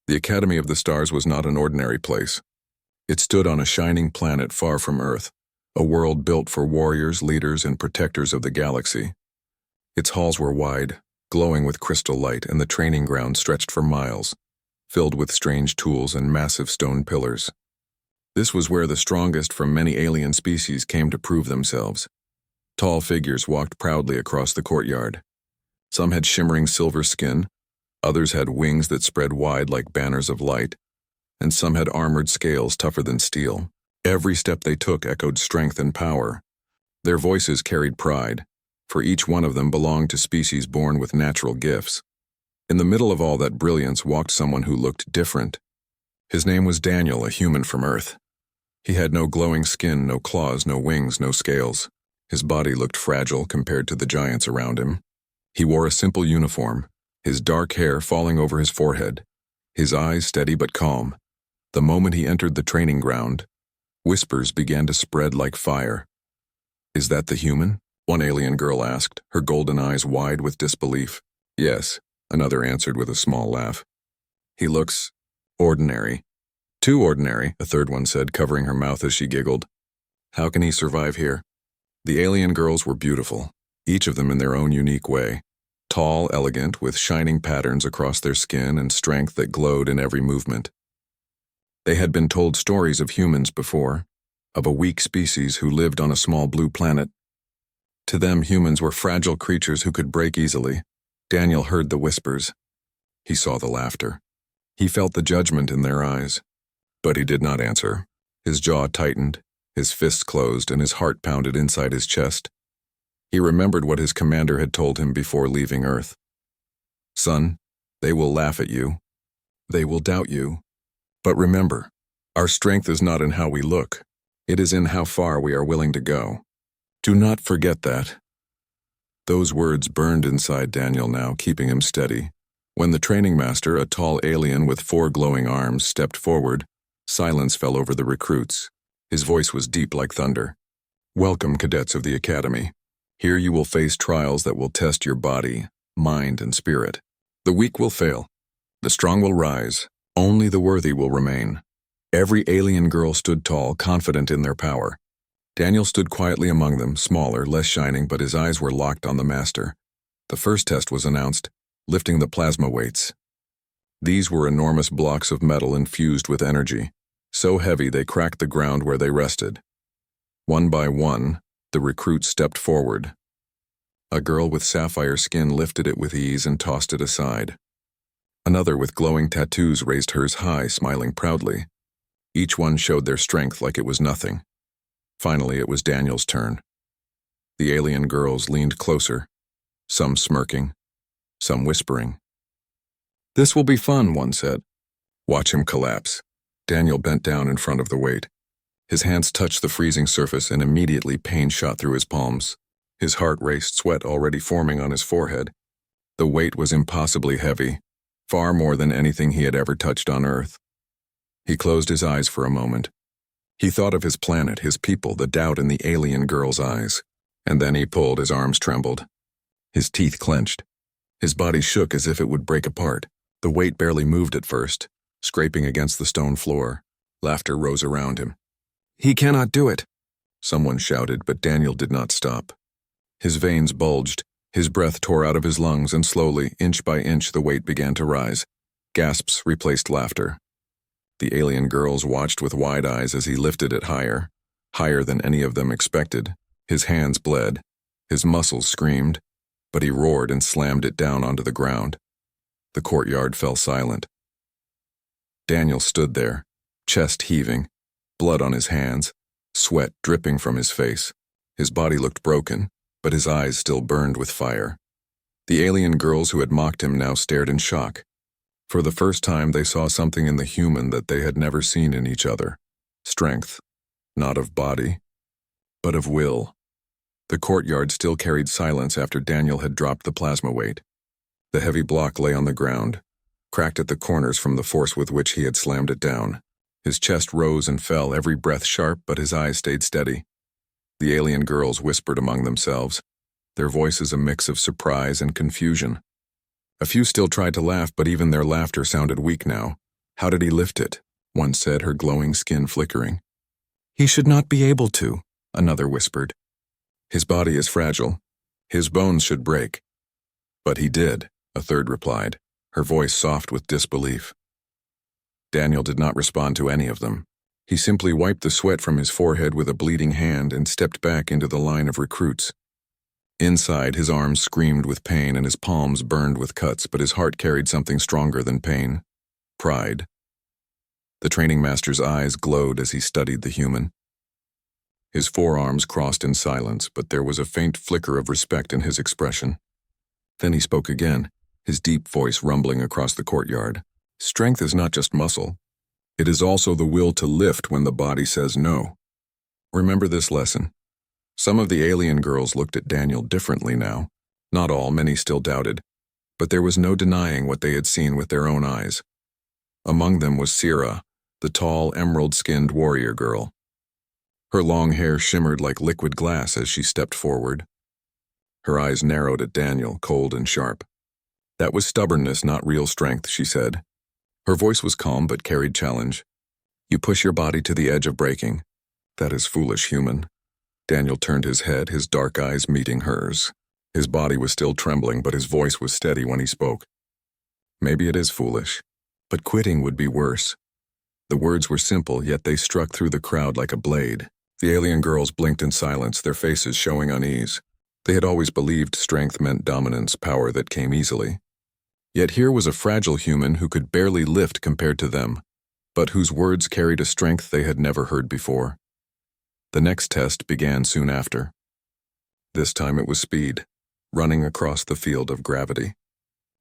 The Academy of the Stars was not an ordinary place. It stood on a shining planet far from Earth, a world built for warriors, leaders, and protectors of the galaxy. Its halls were wide, glowing with crystal light, and the training ground stretched for miles, filled with strange tools and massive stone pillars. This was where the strongest from many alien species came to prove themselves. Tall figures walked proudly across the courtyard. Some had shimmering silver skin, others had wings that spread wide like banners of light, and some had armored scales tougher than steel. Every step they took echoed strength and power. Their voices carried pride, for each one of them belonged to species born with natural gifts. In the middle of all that brilliance walked someone who looked different. His name was Daniel, a human from Earth. He had no glowing skin, no claws, no wings, no scales. His body looked fragile compared to the giants around him. He wore a simple uniform, his dark hair falling over his forehead, his eyes steady but calm. The moment he entered the training ground, whispers began to spread like fire. "Is that the human?" one alien girl asked, her golden eyes wide with disbelief. "Yes," another answered with a small laugh. "He looks ordinary." "Too ordinary," a third one said, covering her mouth as she giggled. "How can he survive here?" The alien girls were beautiful, each of them in their own unique way. Tall, elegant, with shining patterns across their skin and strength that glowed in every movement. They had been told stories of humans before, of a weak species who lived on a small blue planet. To them, humans were fragile creatures who could break easily. Daniel heard the whispers. He saw the laughter. He felt the judgment in their eyes. But he did not answer. His jaw tightened, his fists closed, and his heart pounded inside his chest. He remembered what his commander had told him before leaving Earth. "Son, they will laugh at you. They will doubt you. But remember, our strength is not in how we look. It is in how far we are willing to go. Do not forget that." Those words burned inside Daniel now, keeping him steady. When the training master, a tall alien with 4 glowing arms, stepped forward, silence fell over the recruits. His voice was deep like thunder. "Welcome, cadets of the Academy. Here you will face trials that will test your body, mind, and spirit. The weak will fail. The strong will rise. Only the worthy will remain." Every alien girl stood tall, confident in their power. Daniel stood quietly among them, smaller, less shining, but his eyes were locked on the master. The first test was announced, lifting the plasma weights. These were enormous blocks of metal infused with energy, so heavy they cracked the ground where they rested. One by one, the recruits stepped forward. A girl with sapphire skin lifted it with ease and tossed it aside. Another with glowing tattoos raised hers high, smiling proudly. Each one showed their strength like it was nothing. Finally, it was Daniel's turn. The alien girls leaned closer, some smirking, some whispering. "This will be fun," one said. "Watch him collapse." Daniel bent down in front of the weight. His hands touched the freezing surface, and immediately pain shot through his palms. His heart raced, sweat already forming on his forehead. The weight was impossibly heavy, far more than anything he had ever touched on Earth. He closed his eyes for a moment. He thought of his planet, his people, the doubt in the alien girl's eyes. And then he pulled, his arms trembled. His teeth clenched. His body shook as if it would break apart. The weight barely moved at first, scraping against the stone floor. Laughter rose around him. "He cannot do it," someone shouted, but Daniel did not stop. His veins bulged, his breath tore out of his lungs, and slowly, inch by inch, the weight began to rise. Gasps replaced laughter. The alien girls watched with wide eyes as he lifted it higher, higher than any of them expected. His hands bled, his muscles screamed, but he roared and slammed it down onto the ground. The courtyard fell silent. Daniel stood there, chest heaving, blood on his hands, sweat dripping from his face. His body looked broken, but his eyes still burned with fire. The alien girls who had mocked him now stared in shock. For the first time, they saw something in the human that they had never seen in each other. Strength, not of body, but of will. The courtyard still carried silence after Daniel had dropped the plasma weight. The heavy block lay on the ground, cracked at the corners from the force with which he had slammed it down. His chest rose and fell, every breath sharp, but his eyes stayed steady. The alien girls whispered among themselves, their voices a mix of surprise and confusion. A few still tried to laugh, but even their laughter sounded weak now, How did he lift it? One said, her glowing skin flickering. He should not be able to, another whispered. His body is fragile. His bones should break. But he did, a third replied, her voice soft with disbelief. Daniel did not respond to any of them. He simply wiped the sweat from his forehead with a bleeding hand and stepped back into the line of recruits. Inside, his arms screamed with pain and his palms burned with cuts, but his heart carried something stronger than pain: pride. The training master's eyes glowed as he studied the human. His forearms crossed in silence, but there was a faint flicker of respect in his expression. Then he spoke again, his deep voice rumbling across the courtyard. Strength is not just muscle. It is also the will to lift when the body says no. Remember this lesson. Some of the alien girls looked at Daniel differently now. Not all, many still doubted. But there was no denying what they had seen with their own eyes. Among them was Sira, the tall, emerald-skinned warrior girl. Her long hair shimmered like liquid glass as she stepped forward. Her eyes narrowed at Daniel, cold and sharp. That was stubbornness, not real strength, she said. Her voice was calm but carried challenge. You push your body to the edge of breaking. That is foolish, human. Daniel turned his head, his dark eyes meeting hers. His body was still trembling, but his voice was steady when he spoke. Maybe it is foolish, but quitting would be worse. The words were simple, yet they struck through the crowd like a blade. The alien girls blinked in silence, their faces showing unease. They had always believed strength meant dominance, power that came easily. Yet here was a fragile human who could barely lift compared to them, but whose words carried a strength they had never heard before. The next test began soon after. This time it was speed, running across the field of gravity.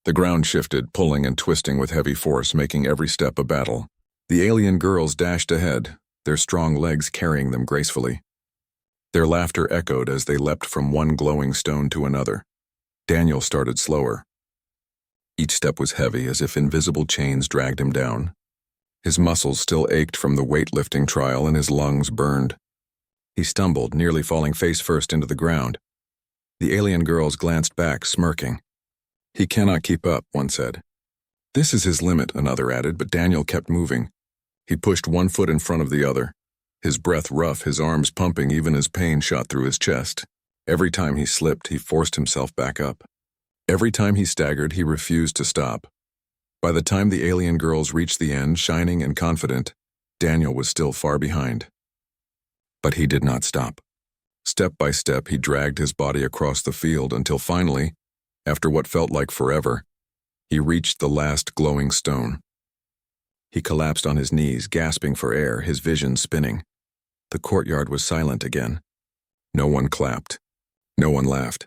The ground shifted, pulling and twisting with heavy force, making every step a battle. The alien girls dashed ahead, their strong legs carrying them gracefully. Their laughter echoed as they leapt from one glowing stone to another. Daniel started slower. Each step was heavy, as if invisible chains dragged him down. His muscles still ached from the weightlifting trial and his lungs burned. He stumbled, nearly falling face first into the ground. The alien girls glanced back, smirking. He cannot keep up, one said. This is his limit, another added, but Daniel kept moving. He pushed one foot in front of the other, his breath rough, his arms pumping even as pain shot through his chest. Every time he slipped, he forced himself back up. Every time he staggered, he refused to stop. By the time the alien girls reached the end, shining and confident, Daniel was still far behind. But he did not stop. Step by step, he dragged his body across the field until finally, after what felt like forever, he reached the last glowing stone. He collapsed on his knees, gasping for air, his vision spinning. The courtyard was silent again. No one clapped. No one laughed.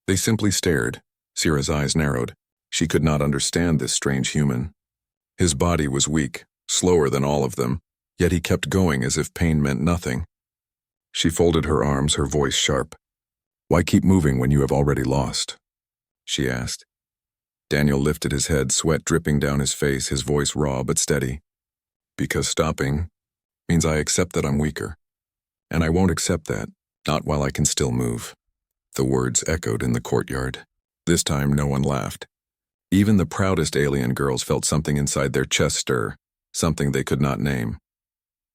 They simply stared. Sira's eyes narrowed. She could not understand this strange human. His body was weak, slower than all of them, yet he kept going as if pain meant nothing. She folded her arms, her voice sharp. Why keep moving when you have already lost? She asked. Daniel lifted his head, sweat dripping down his face, his voice raw but steady. Because stopping means I accept that I'm weaker. And I won't accept that, not while I can still move. The words echoed in the courtyard. This time no one laughed. Even the proudest alien girls felt something inside their chest stir, something they could not name.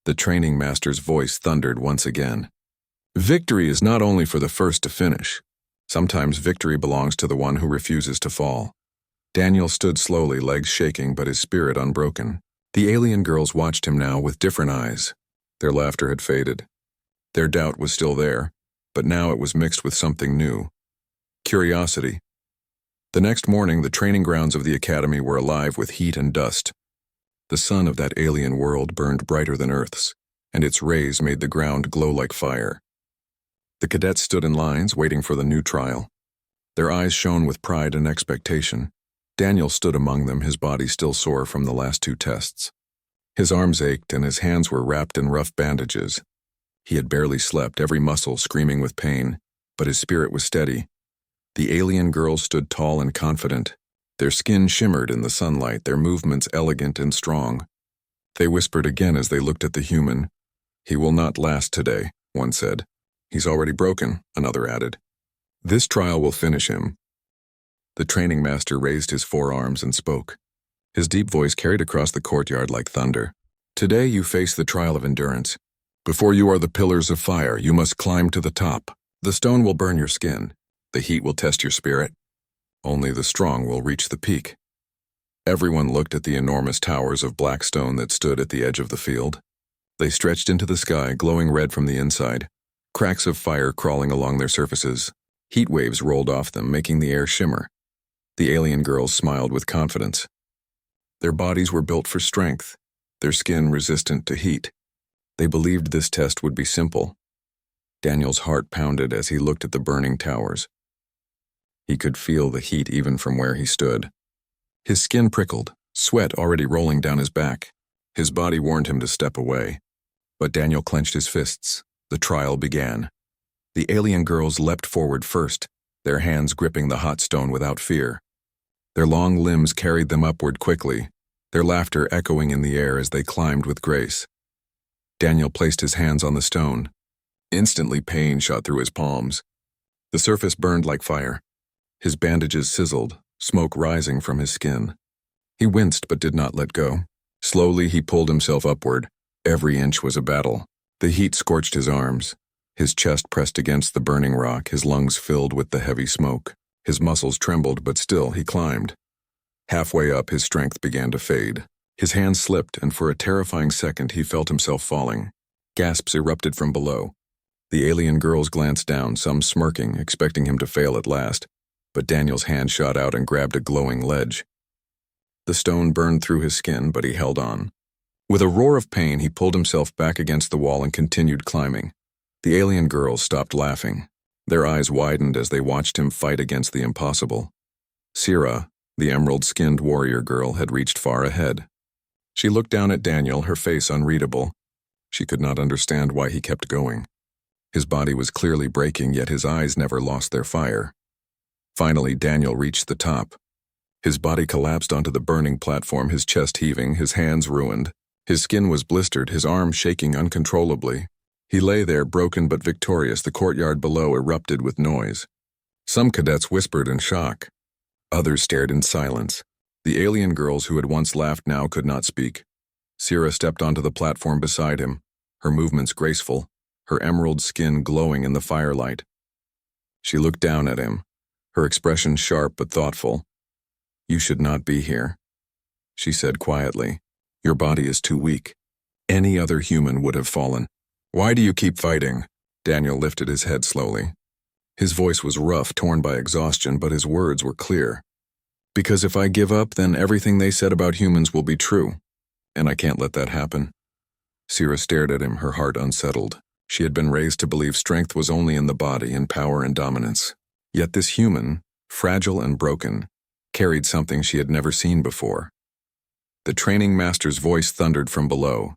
The training master's voice thundered once again. Victory is not only for the first to finish. Sometimes victory belongs to the one who refuses to fall. Daniel stood slowly, legs shaking but his spirit unbroken. The alien girls watched him now with different eyes. Their laughter had faded. Their doubt was still there, but now it was mixed with something new. Curiosity. The next morning, the training grounds of the academy were alive with heat and dust. The sun of that alien world burned brighter than Earth's, and its rays made the ground glow like fire. The cadets stood in lines, waiting for the new trial. Their eyes shone with pride and expectation. Daniel stood among them, his body still sore from the last two tests. His arms ached and his hands were wrapped in rough bandages. He had barely slept, every muscle screaming with pain, but his spirit was steady. The alien girls stood tall and confident. Their skin shimmered in the sunlight, their movements elegant and strong. They whispered again as they looked at the human. He will not last today, one said. He's already broken, another added. This trial will finish him. The training master raised his forearms and spoke. His deep voice carried across the courtyard like thunder. Today you face the trial of endurance. Before you are the pillars of fire, you must climb to the top. The stone will burn your skin. The heat will test your spirit. Only the strong will reach the peak. Everyone looked at the enormous towers of black stone that stood at the edge of the field. They stretched into the sky, glowing red from the inside, cracks of fire crawling along their surfaces. Heat waves rolled off them, making the air shimmer. The alien girls smiled with confidence. Their bodies were built for strength, their skin resistant to heat. They believed this test would be simple. Daniel's heart pounded as he looked at the burning towers. He could feel the heat even from where he stood. His skin prickled, sweat already rolling down his back. His body warned him to step away. But Daniel clenched his fists. The trial began. The alien girls leapt forward first, their hands gripping the hot stone without fear. Their long limbs carried them upward quickly, their laughter echoing in the air as they climbed with grace. Daniel placed his hands on the stone. Instantly, pain shot through his palms. The surface burned like fire. His bandages sizzled, smoke rising from his skin. He winced but did not let go. Slowly, he pulled himself upward. Every inch was a battle. The heat scorched his arms. His chest pressed against the burning rock, his lungs filled with the heavy smoke. His muscles trembled, but still he climbed. Halfway up, his strength began to fade. His hands slipped, and for a terrifying second he felt himself falling. Gasps erupted from below. The alien girls glanced down, some smirking, expecting him to fail at last, but Daniel's hand shot out and grabbed a glowing ledge. The stone burned through his skin, but he held on. With a roar of pain, he pulled himself back against the wall and continued climbing. The alien girls stopped laughing. Their eyes widened as they watched him fight against the impossible. Sira, the emerald-skinned warrior girl, had reached far ahead. She looked down at Daniel, her face unreadable. She could not understand why he kept going. His body was clearly breaking, yet his eyes never lost their fire. Finally, Daniel reached the top. His body collapsed onto the burning platform, his chest heaving, his hands ruined. His skin was blistered, his arms shaking uncontrollably. He lay there, broken but victorious. The courtyard below erupted with noise. Some cadets whispered in shock. Others stared in silence. The alien girls who had once laughed now could not speak. Sira stepped onto the platform beside him, her movements graceful, her emerald skin glowing in the firelight. She looked down at him, her expression sharp but thoughtful. "You should not be here," she said quietly. "Your body is too weak. Any other human would have fallen." "Why do you keep fighting?" Daniel lifted his head slowly. His voice was rough, torn by exhaustion, but his words were clear. "Because if I give up, then everything they said about humans will be true, and I can't let that happen." Sira stared at him, her heart unsettled. She had been raised to believe strength was only in the body, in power and dominance. Yet this human, fragile and broken, carried something she had never seen before. The training master's voice thundered from below.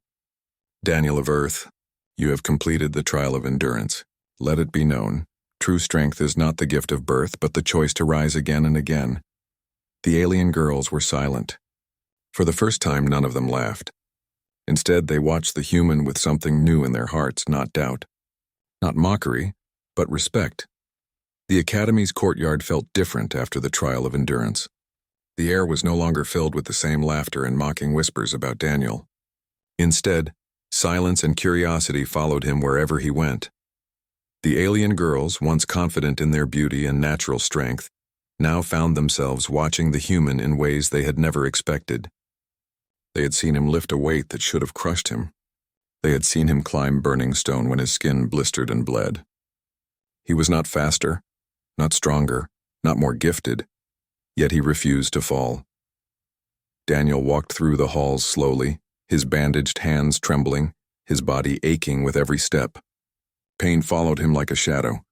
"Daniel of Earth, you have completed the trial of endurance. Let it be known, true strength is not the gift of birth, but the choice to rise again and again." The alien girls were silent. For the first time, none of them laughed. Instead, they watched the human with something new in their hearts, not doubt. Not mockery, but respect. The academy's courtyard felt different after the trial of endurance. The air was no longer filled with the same laughter and mocking whispers about Daniel. Instead, silence and curiosity followed him wherever he went. The alien girls, once confident in their beauty and natural strength, now found themselves watching the human in ways they had never expected. They had seen him lift a weight that should have crushed him. They had seen him climb burning stone when his skin blistered and bled. He was not faster, not stronger, not more gifted, yet he refused to fall. Daniel walked through the halls slowly, his bandaged hands trembling, his body aching with every step. Pain followed him like a shadow,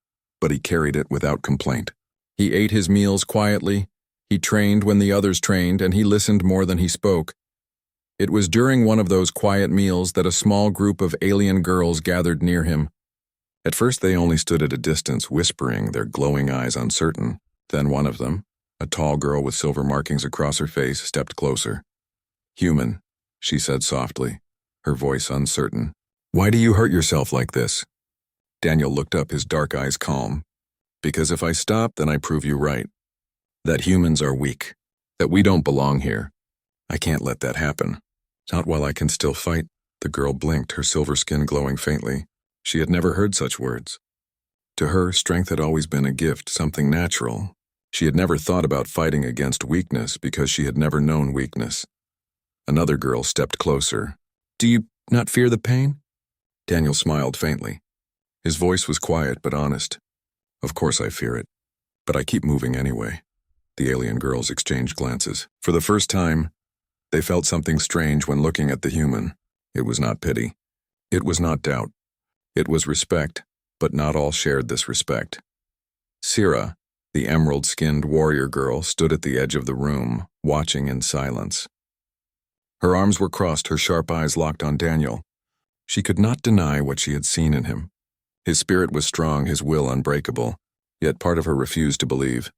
but he carried it without complaint. He ate his meals quietly, he trained when the others trained, and he listened more than he spoke. It was during one of those quiet meals that a small group of alien girls gathered near him. At first they only stood at a distance, whispering, their glowing eyes uncertain. Then one of them, a tall girl with silver markings across her face, stepped closer. "Human," she said softly, her voice uncertain. "Why do you hurt yourself like this?" Daniel looked up, his dark eyes calm. "Because if I stop, then I prove you right. That humans are weak. That we don't belong here. I can't let that happen. Not while I can still fight. The girl blinked, her silver skin glowing faintly. She had never heard such words. To her, strength had always been a gift, something natural. She had never thought about fighting against weakness because she had never known weakness. Another girl stepped closer. Do you not fear the pain? Daniel smiled faintly. His voice was quiet but honest. Of course I fear it, but I keep moving anyway. The alien girls exchanged glances. For the first time, they felt something strange when looking at the human. It was not pity. It was not doubt. It was respect, but not all shared this respect. Sira, the emerald-skinned warrior girl, stood at the edge of the room, watching in silence. Her arms were crossed, her sharp eyes locked on Daniel. She could not deny what she had seen in him. His spirit was strong, his will unbreakable, yet part of her refused to believe.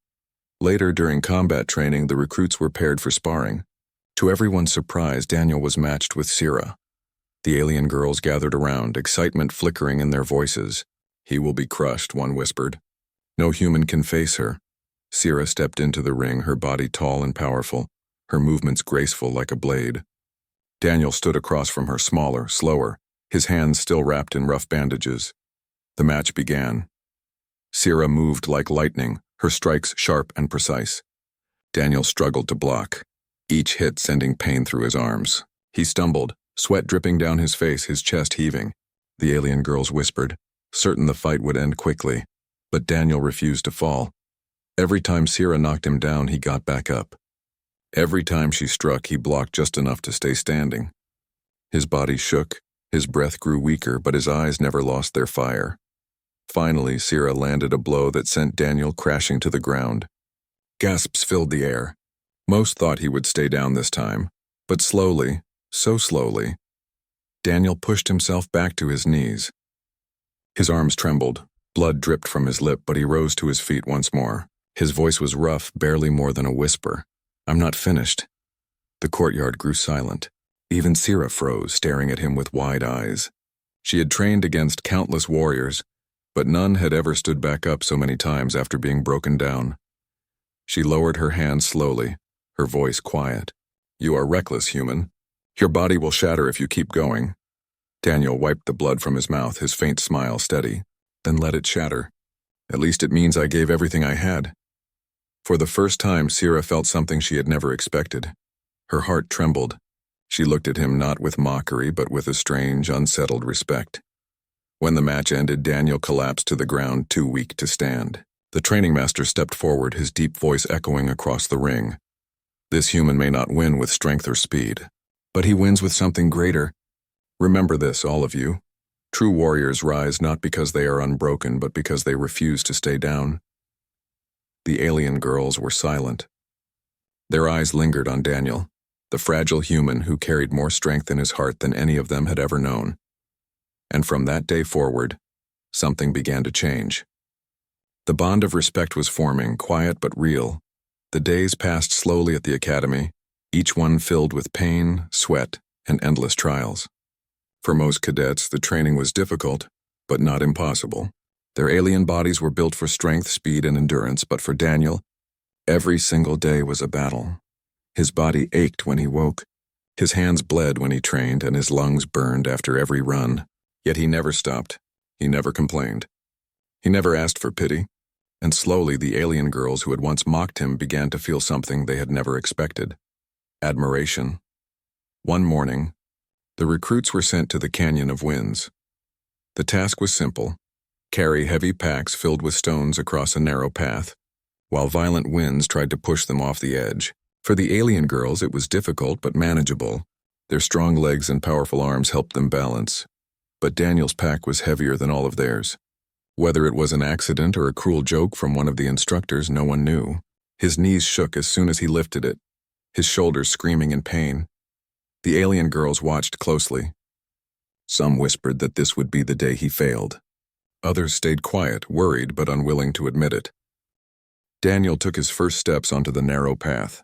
Later, during combat training, the recruits were paired for sparring. To everyone's surprise, Daniel was matched with Sira. The alien girls gathered around, excitement flickering in their voices. He will be crushed, one whispered. No human can face her. Sira stepped into the ring, her body tall and powerful, her movements graceful like a blade. Daniel stood across from her, smaller, slower, his hands still wrapped in rough bandages. The match began. Sira moved like lightning, her strikes sharp and precise. Daniel struggled to block, each hit sending pain through his arms. He stumbled, sweat dripping down his face, his chest heaving. The alien girls whispered, certain the fight would end quickly, but Daniel refused to fall. Every time Sira knocked him down, he got back up. Every time she struck, he blocked just enough to stay standing. His body shook, his breath grew weaker, but his eyes never lost their fire. Finally, Sira landed a blow that sent Daniel crashing to the ground. Gasps filled the air. Most thought he would stay down this time, but slowly, so slowly, Daniel pushed himself back to his knees. His arms trembled, blood dripped from his lip, but he rose to his feet once more. His voice was rough, barely more than a whisper. I'm not finished. The courtyard grew silent. Even Sira froze, staring at him with wide eyes. She had trained against countless warriors, but none had ever stood back up so many times after being broken down. She lowered her hand slowly, her voice quiet. You are reckless, human. Your body will shatter if you keep going. Daniel wiped the blood from his mouth, his faint smile steady. Then let it shatter. At least it means I gave everything I had. For the first time, Sira felt something she had never expected. Her heart trembled. She looked at him not with mockery, but with a strange, unsettled respect. When the match ended, Daniel collapsed to the ground, too weak to stand. The training master stepped forward, his deep voice echoing across the ring. This human may not win with strength or speed, but he wins with something greater. Remember this, all of you. True warriors rise not because they are unbroken, but because they refuse to stay down. The alien girls were silent. Their eyes lingered on Daniel, the fragile human who carried more strength in his heart than any of them had ever known. And from that day forward, something began to change. The bond of respect was forming, quiet but real. The days passed slowly at the academy, each one filled with pain, sweat, and endless trials. For most cadets, the training was difficult, but not impossible. Their alien bodies were built for strength, speed, and endurance, but for Daniel, every single day was a battle. His body ached when he woke, his hands bled when he trained, and his lungs burned after every run. Yet he never stopped. He never complained. He never asked for pity. And slowly the alien girls who had once mocked him began to feel something they had never expected. Admiration. One morning, the recruits were sent to the Canyon of Winds. The task was simple: carry heavy packs filled with stones across a narrow path, while violent winds tried to push them off the edge. For the alien girls, it was difficult but manageable. Their strong legs and powerful arms helped them balance. But Daniel's pack was heavier than all of theirs. Whether it was an accident or a cruel joke from one of the instructors, no one knew. His knees shook as soon as he lifted it, his shoulders screaming in pain. The alien girls watched closely. Some whispered that this would be the day he failed. Others stayed quiet, worried but unwilling to admit it. Daniel took his first steps onto the narrow path.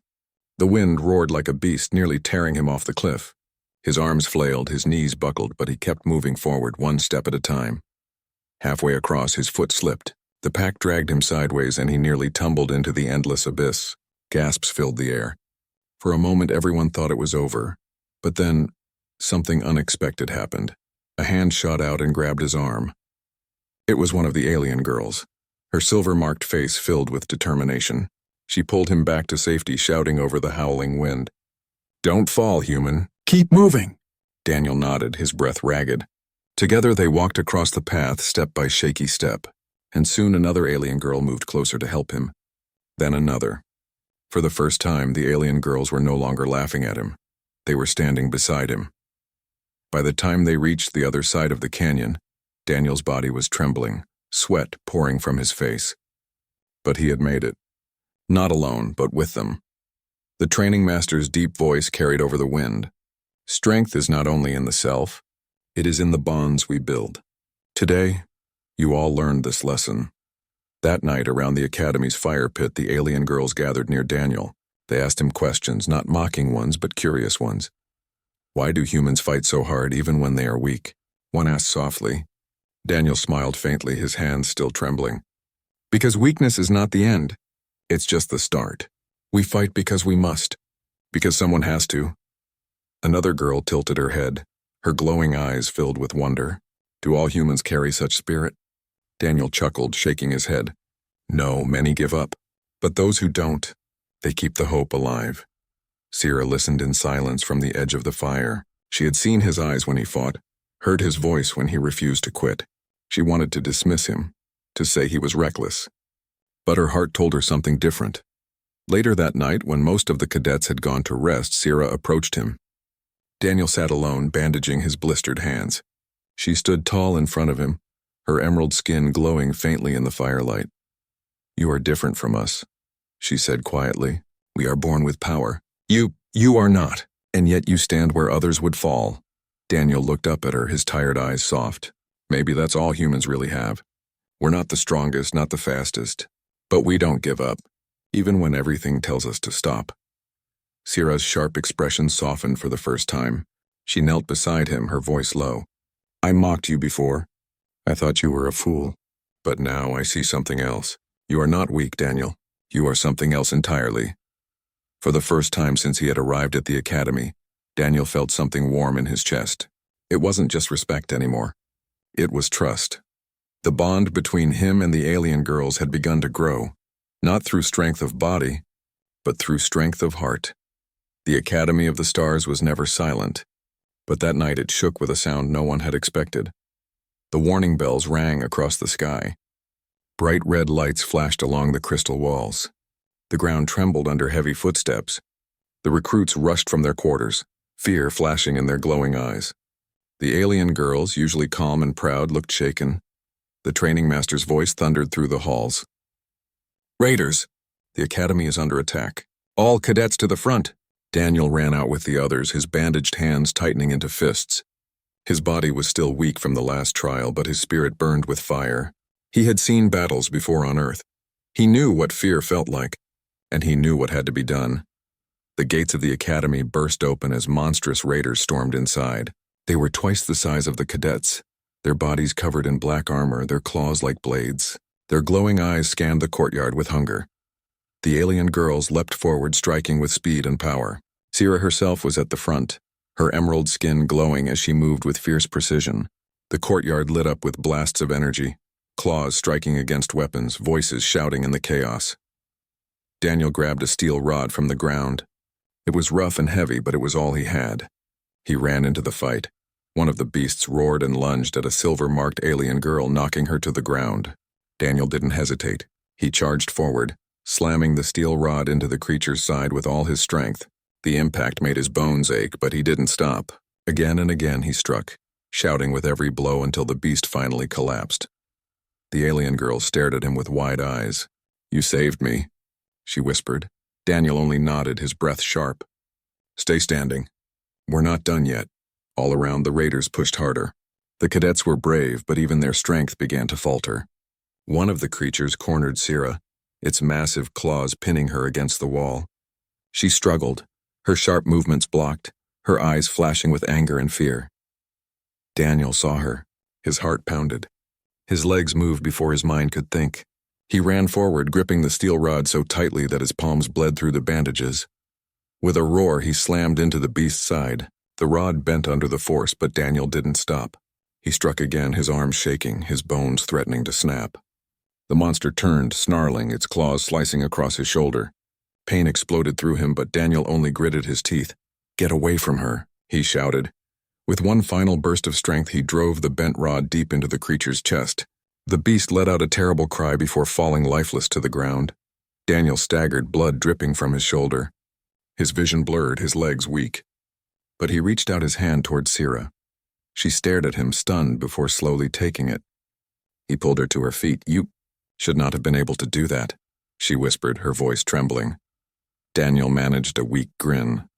The wind roared like a beast, nearly tearing him off the cliff. His arms flailed, his knees buckled, but he kept moving forward, one step at a time. Halfway across, his foot slipped. The pack dragged him sideways, and he nearly tumbled into the endless abyss. Gasps filled the air. For a moment, everyone thought it was over. But then, something unexpected happened. A hand shot out and grabbed his arm. It was one of the alien girls, her silver-marked face filled with determination. She pulled him back to safety, shouting over the howling wind, "Don't fall, human. Keep moving." Daniel nodded, his breath ragged. Together they walked across the path, step by shaky step, and soon another alien girl moved closer to help him. Then another. For the first time, the alien girls were no longer laughing at him. They were standing beside him. By the time they reached the other side of the canyon, Daniel's body was trembling, sweat pouring from his face. But he had made it. Not alone, but with them. The training master's deep voice carried over the wind. Strength is not only in the self, it is in the bonds we build. Today, you all learned this lesson. That night, around the academy's fire pit, the alien girls gathered near Daniel. They asked him questions, not mocking ones, but curious ones. Why do humans fight so hard even when they are weak? One asked softly. Daniel smiled faintly, his hands still trembling. Because weakness is not the end. It's just the start. We fight because we must. Because someone has to. Another girl tilted her head, her glowing eyes filled with wonder. Do all humans carry such spirit? Daniel chuckled, shaking his head. No, many give up. But those who don't, they keep the hope alive. Sierra listened in silence from the edge of the fire. She had seen his eyes when he fought, heard his voice when he refused to quit. She wanted to dismiss him, to say he was reckless. But her heart told her something different. Later that night, when most of the cadets had gone to rest, Sierra approached him. Daniel sat alone, bandaging his blistered hands. She stood tall in front of him, her emerald skin glowing faintly in the firelight. You are different from us, she said quietly. We are born with power. You are not, and yet you stand where others would fall. Daniel looked up at her, his tired eyes soft. Maybe that's all humans really have. We're not the strongest, not the fastest, but we don't give up, even when everything tells us to stop. Sierra's sharp expression softened for the first time. She knelt beside him, her voice low. I mocked you before. I thought you were a fool. But now I see something else. You are not weak, Daniel. You are something else entirely. For the first time since he had arrived at the academy, Daniel felt something warm in his chest. It wasn't just respect anymore. It was trust. The bond between him and the alien girls had begun to grow, not through strength of body, but through strength of heart. The Academy of the Stars was never silent, but that night it shook with a sound no one had expected. The warning bells rang across the sky. Bright red lights flashed along the crystal walls. The ground trembled under heavy footsteps. The recruits rushed from their quarters, fear flashing in their glowing eyes. The alien girls, usually calm and proud, looked shaken. The training master's voice thundered through the halls. Raiders! The academy is under attack. All cadets to the front! Daniel ran out with the others, his bandaged hands tightening into fists. His body was still weak from the last trial, but his spirit burned with fire. He had seen battles before on Earth. He knew what fear felt like, and he knew what had to be done. The gates of the academy burst open as monstrous raiders stormed inside. They were twice the size of the cadets, their bodies covered in black armor, their claws like blades. Their glowing eyes scanned the courtyard with hunger. The alien girls leapt forward, striking with speed and power. Sierra herself was at the front, her emerald skin glowing as she moved with fierce precision. The courtyard lit up with blasts of energy, claws striking against weapons, voices shouting in the chaos. Daniel grabbed a steel rod from the ground. It was rough and heavy, but it was all he had. He ran into the fight. One of the beasts roared and lunged at a silver-marked alien girl, knocking her to the ground. Daniel didn't hesitate. He charged forward, slamming the steel rod into the creature's side with all his strength. The impact made his bones ache, but he didn't stop. Again and again he struck, shouting with every blow until the beast finally collapsed. The alien girl stared at him with wide eyes. You saved me, she whispered. Daniel only nodded, his breath sharp. Stay standing. We're not done yet. All around, the raiders pushed harder. The cadets were brave, but even their strength began to falter. One of the creatures cornered Sierra, its massive claws pinning her against the wall. She struggled, her sharp movements blocked, her eyes flashing with anger and fear. Daniel saw her. His heart pounded. His legs moved before his mind could think. He ran forward, gripping the steel rod so tightly that his palms bled through the bandages. With a roar, he slammed into the beast's side. The rod bent under the force, but Daniel didn't stop. He struck again, his arms shaking, his bones threatening to snap. The monster turned, snarling, its claws slicing across his shoulder. Pain exploded through him, but Daniel only gritted his teeth. "Get away from her," he shouted. With one final burst of strength, he drove the bent rod deep into the creature's chest. The beast let out a terrible cry before falling lifeless to the ground. Daniel staggered, blood dripping from his shoulder. His vision blurred, his legs weak. But he reached out his hand toward Sira. She stared at him, stunned, before slowly taking it. He pulled her to her feet. "You should not have been able to do that," she whispered, her voice trembling. Daniel managed a weak grin.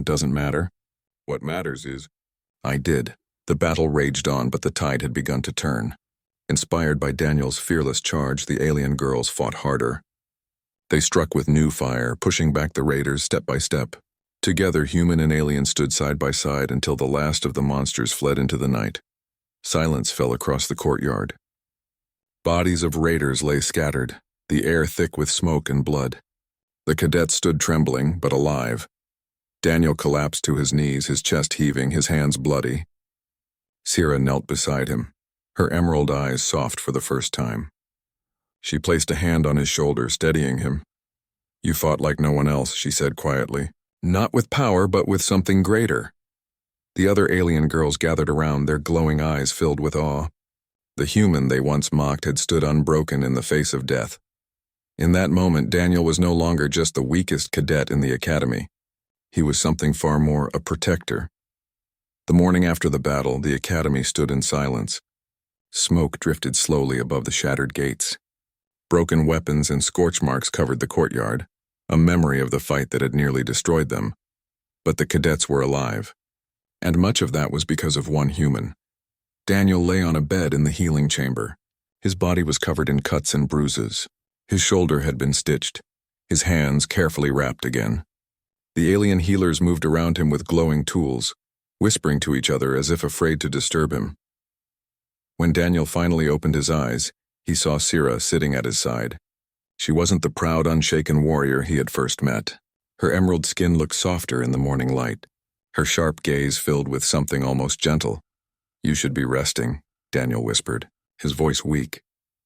Doesn't matter. What matters is, I did." The battle raged on, but the tide had begun to turn. Inspired by Daniel's fearless charge, the alien girls fought harder. They struck with new fire, pushing back the raiders step by step. Together, human and alien stood side by side until the last of the monsters fled into the night. Silence fell across the courtyard. Bodies of raiders lay scattered, the air thick with smoke and blood. The cadets stood trembling, but alive. Daniel collapsed to his knees, his chest heaving, his hands bloody. Sira knelt beside him, her emerald eyes soft for the first time. She placed a hand on his shoulder, steadying him. "You fought like no one else," she said quietly. "Not with power, but with something greater." The other alien girls gathered around, their glowing eyes filled with awe. The human they once mocked had stood unbroken in the face of death. In that moment, Daniel was no longer just the weakest cadet in the academy. He was something far more, a protector. The morning after the battle, the academy stood in silence. Smoke drifted slowly above the shattered gates. Broken weapons and scorch marks covered the courtyard, a memory of the fight that had nearly destroyed them. But the cadets were alive. And much of that was because of one human. Daniel lay on a bed in the healing chamber. His body was covered in cuts and bruises. His shoulder had been stitched, his hands carefully wrapped again. The alien healers moved around him with glowing tools, whispering to each other as if afraid to disturb him. When Daniel finally opened his eyes, he saw Sira sitting at his side. She wasn't the proud, unshaken warrior he had first met. Her emerald skin looked softer in the morning light, her sharp gaze filled with something almost gentle. "You should be resting," Daniel whispered, his voice weak.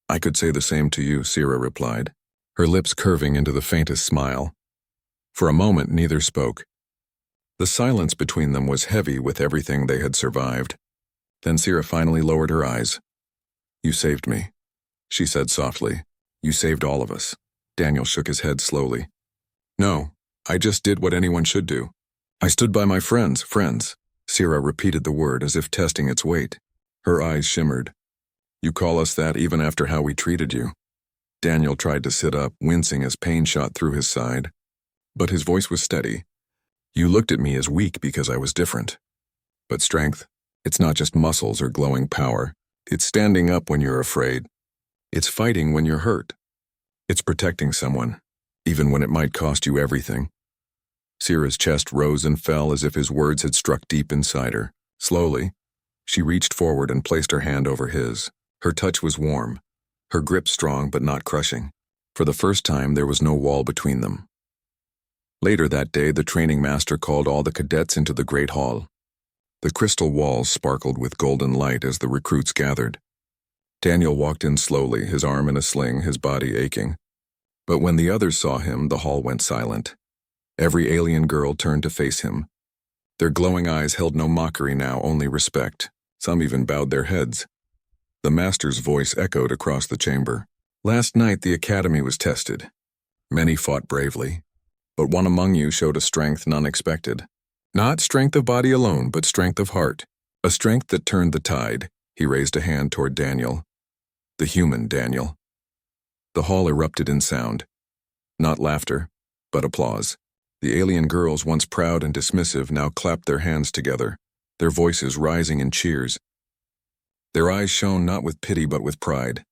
"I could say the same to you," Sira replied, her lips curving into the faintest smile. For a moment, neither spoke. The silence between them was heavy with everything they had survived. Then Sira finally lowered her eyes. "You saved me," she said softly. "You saved all of us." Daniel shook his head slowly. "No, I just did what anyone should do. I stood by my friends. Sira repeated the word as if testing its weight. Her eyes shimmered. "You call us that even after how we treated you?" Daniel tried to sit up, wincing as pain shot through his side. But his voice was steady. "You looked at me as weak because I was different. But strength, it's not just muscles or glowing power. It's standing up when you're afraid. It's fighting when you're hurt. It's protecting someone, even when it might cost you everything." Sira's chest rose and fell as if his words had struck deep inside her. Slowly, she reached forward and placed her hand over his. Her touch was warm, her grip strong but not crushing. For the first time, there was no wall between them. Later that day, the training master called all the cadets into the great hall. The crystal walls sparkled with golden light as the recruits gathered. Daniel walked in slowly, his arm in a sling, his body aching. But when the others saw him, the hall went silent. Every alien girl turned to face him. Their glowing eyes held no mockery now, only respect. Some even bowed their heads. The master's voice echoed across the chamber. "Last night the academy was tested. Many fought bravely. But one among you showed a strength none expected. Not strength of body alone, but strength of heart. A strength that turned the tide." He raised a hand toward Daniel. "The human Daniel." The hall erupted in sound. Not laughter, but applause. The alien girls, once proud and dismissive, now clapped their hands together, their voices rising in cheers. Their eyes shone not with pity but with pride.